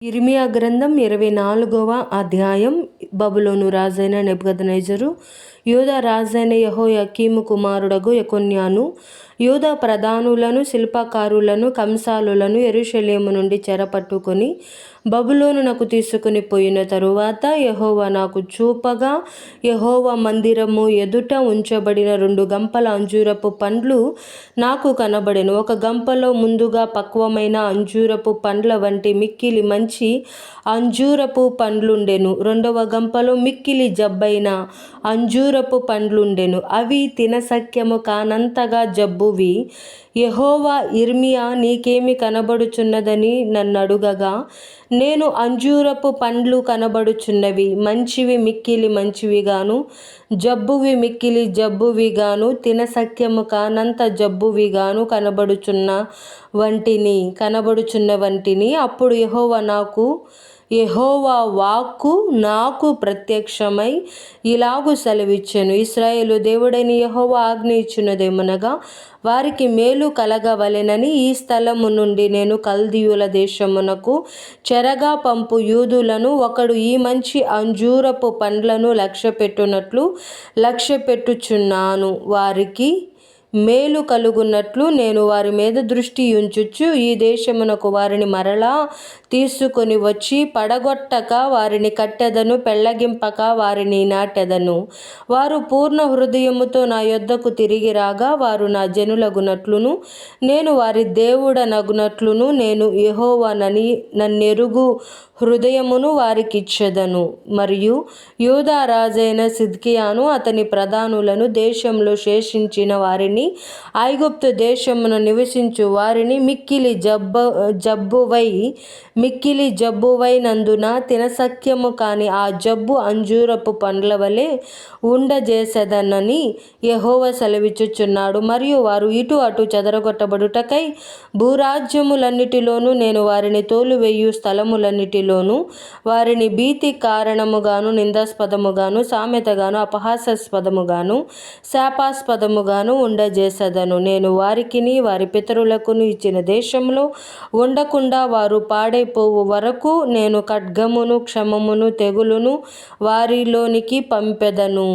ఇర్మియా గ్రంథం 24వ అధ్యాయం. బబులోను రాజైన నెబుకద్నెజరు యూదా రాజైన యెహోయాకీము కుమారుడగు యెకొన్యాను యూదా ప్రధానులను శిల్పకారులను కంసాలులను యెరూషలేము నుండి చెరపట్టుకొని బబులోనునకు తీసుకుని పోయిన తరువాత యెహోవా నాకు చూపగా, యెహోవా మందిరము ఎదుట ఉంచబడిన 2 గంపల అంజూరపు పండ్లు నాకు కనబడెను. ఒక గంపలో ముందుగా పక్వమైన అంజూరపు పండ్ల వంటి మిక్కిలి మంచి అంజూరపు పండ్లుండెను. రెండవ గంపలో మిక్కిలి జబ్బైన అంజూరపు పండ్లుండెను. అవి తినశక్యము కానంతగా జబ్బువి. యెహోవా, ఇర్మియా, నీకేమి కనబడుచున్నదని నన్నడుగగా, నేను అంజూరపు పండ్లు కనబడుచున్నవి, మంచివి మిక్కిలి మంచివిగాను, జబ్బువి మిక్కిలి జబ్బువిగాను, తినశక్యము కానంత జబ్బువిగాను కనబడుచున్న వంటిని. అప్పుడు యెహోవా వాక్కు నాకు ప్రత్యక్షమై ఇలాగు సెలవిచ్చెను. ఇశ్రాయేలు దేవుడైన యెహోవా ఆజ్ఞ ఇచ్చినదేమనగా, వారికి మేలు కలగవలెనని ఈ స్థలము నుండి నేను కల్దీయుల దేశమునకు చెరగా పంపు యూదులను ఒకడు ఈ మంచి అంజూరపు పండ్లను లక్ష్యపెట్టునట్లు లక్ష్యపెట్టుచున్నాను. వారికి మేలు కలుగునట్లు నేను వారి మీద దృష్టి ఉంచుచు ఈ దేశమునకు వారిని మరలా తీసుకొని వచ్చి పడగొట్టక వారిని కట్టెదను, పెళ్లగింపక వారిని నాటెదను. వారు పూర్ణ హృదయముతో నా యొద్దకు తిరిగి రాగా, వారు నా జనులగునట్లును నేను వారి దేవుడనగునట్లును నేను యెహోవానని నన్నెరుగు హృదయమును వారికిచ్చెదను. మరియు యూదా రాజైన సిద్కియాను అతని ప్రధానులను, దేశంలో శేషించిన వారిని, ఐగుప్తు దేశమున నివసించు వారిని మిక్కిలి జబ్బువైనందున తినశక్యము కాని ఆ జబ్బు అంజూరపు పండ్ల వలె ఉండజేసెదనని యెహోవా సెలవిచ్చుచున్నాడు. మరియు వారు ఇటు అటు చెదరగొట్టబడుటకై భూరాజ్యములన్నిటిలోనూ నేను వారిని తోలివేయు స్థలములన్నిటిలోనూ వారిని భీతి కారణముగాను, నిందాస్పదముగాను, సామెతగాను, అపహాస్యాస్పదముగాను, శాపాస్పదముగాను ఉండజేసెదను. నేను వారికిని వారి పితరులకును ఇచ్చిన దేశంలో ఉండకుండా వారు పాడైపోవు వరకు నేను ఖడ్గమును, క్షామమును, తెగులును వారిలోనికి పంపెదను.